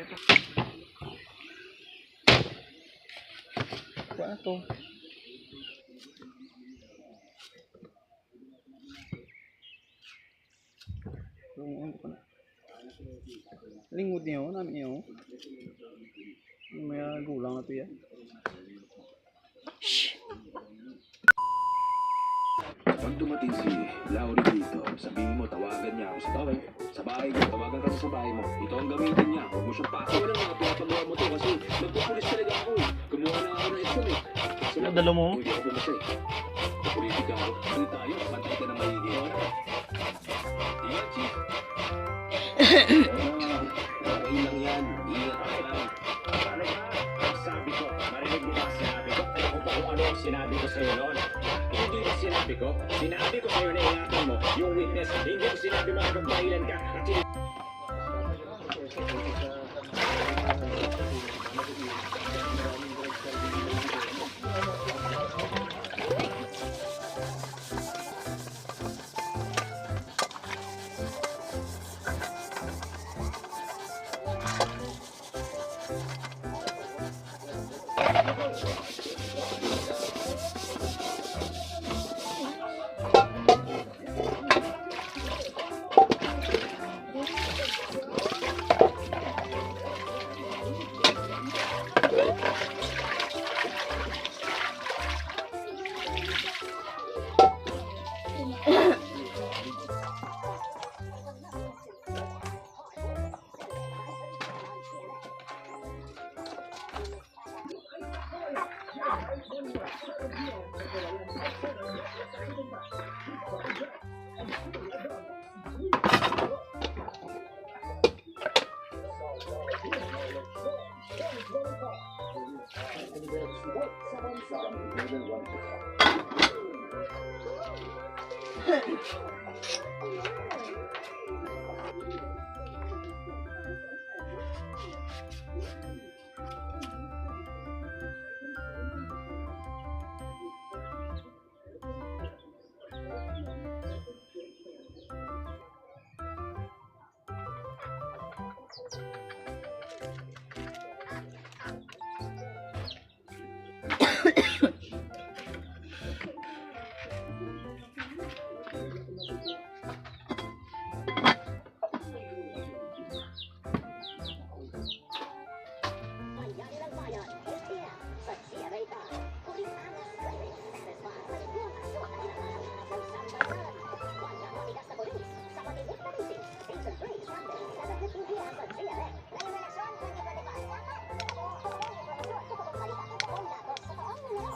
ito. Ano to? Lingkod niyo, namin niyo. May gulang na to yan. Pag dumating si Laurie dito, sabihin mo, tawagan niya ako sa bahay. Sa bahay ko, tawagan ka sa bahay mo. Ito ang gamitin niya. Huwag mo siyang paso lang nga, pinapagawa mo to kasi magpupulis talaga ako eh. Kumuha na ako ng exam eh. Ano dalo mo? Hindi ako bumasa eh. Sa politika ako. Hindi tayo, bantay ka na maigi. Ingat, Chief. Okay lang yan. Ingat ka lang. Ano ba? Sabi ko, marinig mo ba sinabi ko? Alam ko pa kung ano ang sinabi ko sa'yo noon. Hindi ba sinabi ko? Sinabi ko sa'yo na ingatan mo yung witness. Hindi ko sinabi makapagpahilan ka. At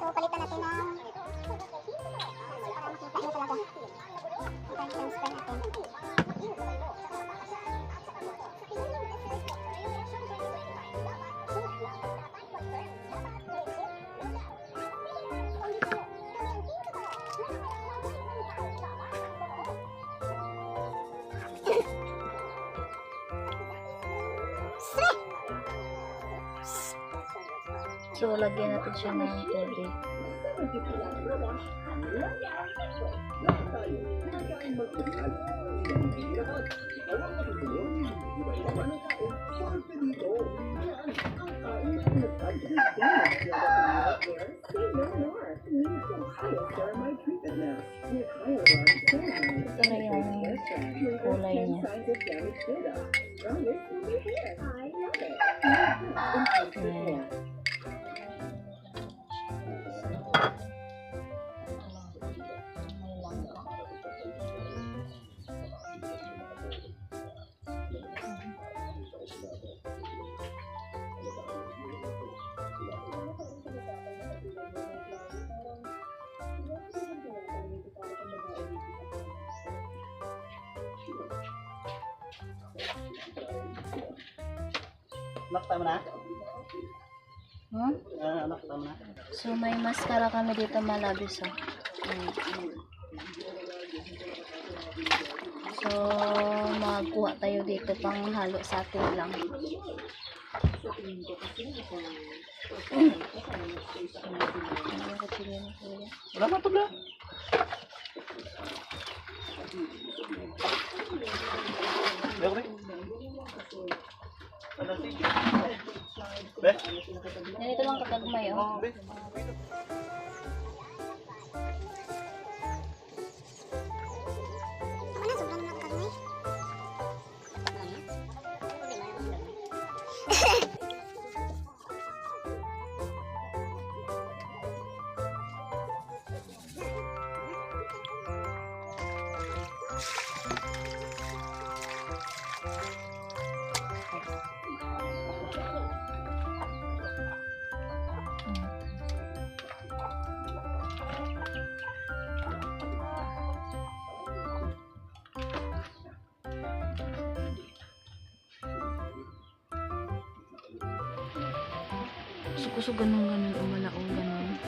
So, palitan natin ng para makita nyo talaga. Ito yung transfer natin. So, lagyan natin siya ng tubig. Ito na yung kulay niya. Ayan. Nakta mo na? Nakta mo na? So, may mascara kami dito malabis. So, magkuha tayo dito pang halo sa atin lang. Wala pa pala. Be? Ganito lang katagmay, oh. Be? Ako na, sobrang nakakagmay. Gusto ganun, umala o ganun.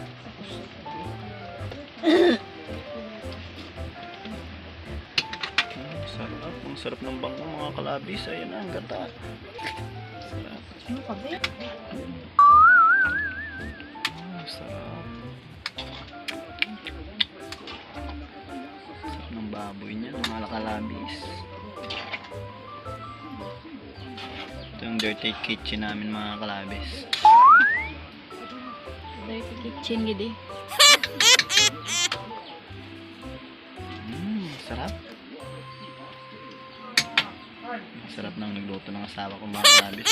Sarap. Ang sarap ng bangko mga kalabis. Ayan na, ang gata. Sarap. Ano ka, be? Sarap. Sarap ng baboy niya, mga kalabis. Ito yung dirty kitchen namin mga kalabis. Dirty kitchen, gidi. Sarap. Sarap ng nagluto ng asawa ko mga kalabis.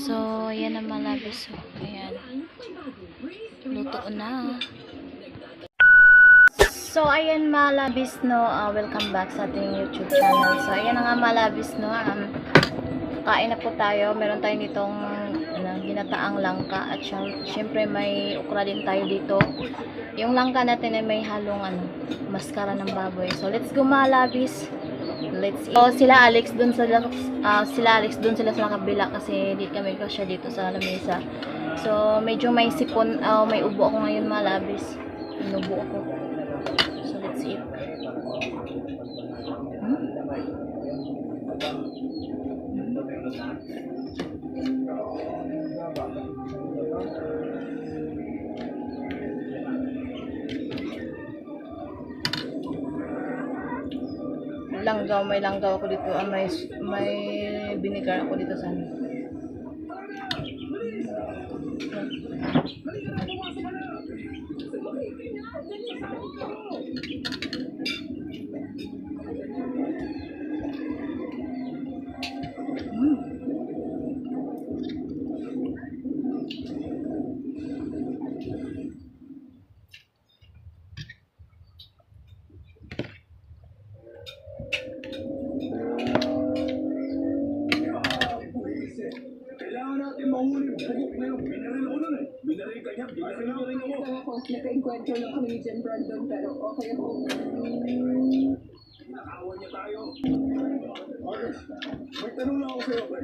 So, yan ang malabis. So, ayan. Luto na. So, ayan malabis, no. Welcome back sa ating YouTube channel. So, ayan na nga malabis, no. Kain na po tayo. Meron tayong ditong ginataang langka. At syempre may ukra din tayo dito. Yung langka natin ay may halong maskara ng baboy. So, let's go malabis. Let's eat. So, sila Alex dun sila sa kabila kasi di kami kasya dito sa lamesa. So, medyo may sipon, may ubo ako ngayon malabis. Inubo ako. So, let's eat. May langgaw ako dito. May vinegar ako dito sa Kailangan natin mahuli yung bugok na yung binaril ko nun eh. Binaril ka niya, binaril mo rin ako. Ako, naka-encuentro lang kami ni Jen Brandon, pero okay ako. Nakawan niya tayo. Okay, may tanong lang ako sa'yo, pre.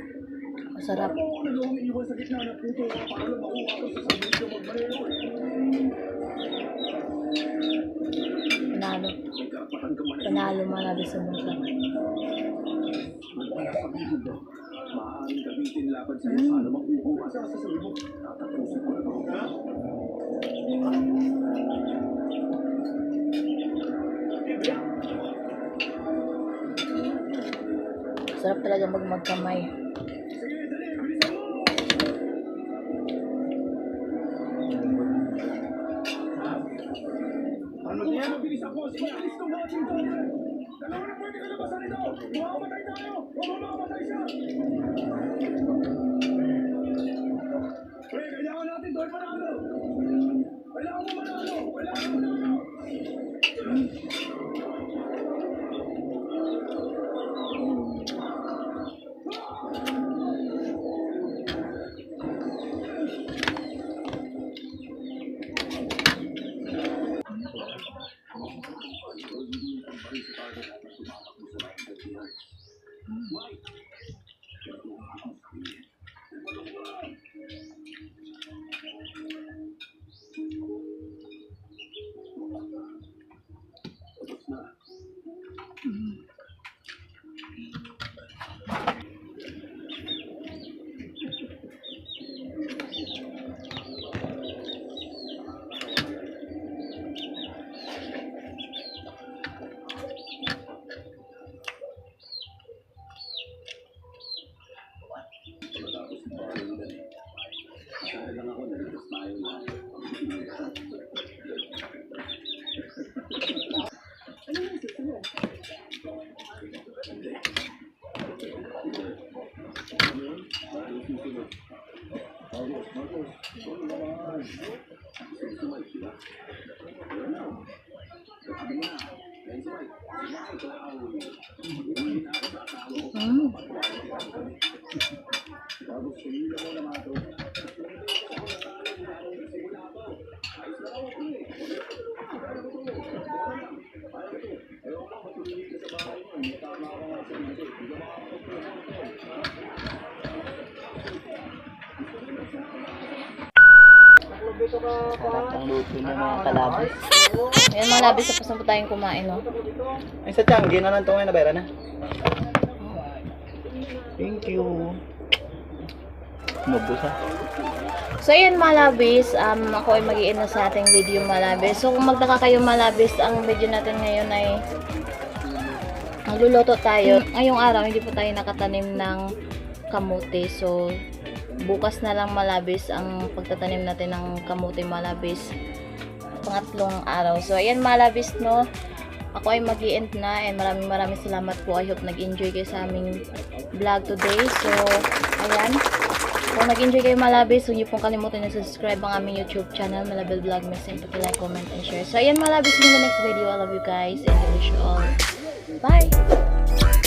masarap. Ano mo nagawang iwan sa gitna ng puto para lang makuha ko sa sabihin ko magmarilo eh? Panalo. May karapatan ka man eh. Panalo malabis sa bangka. Magpapakabihid mo. Maaaring gamitin laban sa'yo para makuha sa sasabihin mo. Tatapusin ko na ito. Ha? Sarap talaga magkamay. Sige, dali, bilisan mo! Ano niya? Mabilis ako! Sige, alis ko mga dito! Dalawa na pwede ka labasan nito! Mamamatay tayo! Mamamatay siya! Pre, kailangan natin doon manalo! Kailangan mo manalo! Kailangan mo manalo! Mm. Sarap ang luto ng mga kalabis. Ayan mga labis, tapos na po tayong kumain, no? Ay, sa tiyanggi na lang ito ngayon, nabera na. Thank you. Mabos ha. So ayan mga labis, ako ay mag-i-end na sa ating video mga labis. So kung magtaka kayo mga labis, ang video natin ngayon ay magluluto tayo. Ngayong araw hindi po tayo nakatanim ng kamote. So bukas na lang malabis ang pagtatanim natin ng kamote malabis. Pangatlong araw. So ayan malabis, no. Ako ay mag-i-end na and maraming salamat po. I hope nag-enjoy kayo sa aming vlog today. So ayan. Kung nag-enjoy kayo malabis, huwag niyo pong kalimutan na subscribe ang aming YouTube channel, Malabel Vlogmas, and paki-like, comment, and share. So ayan malabis, in the next video. I love you guys and I wish you all bye!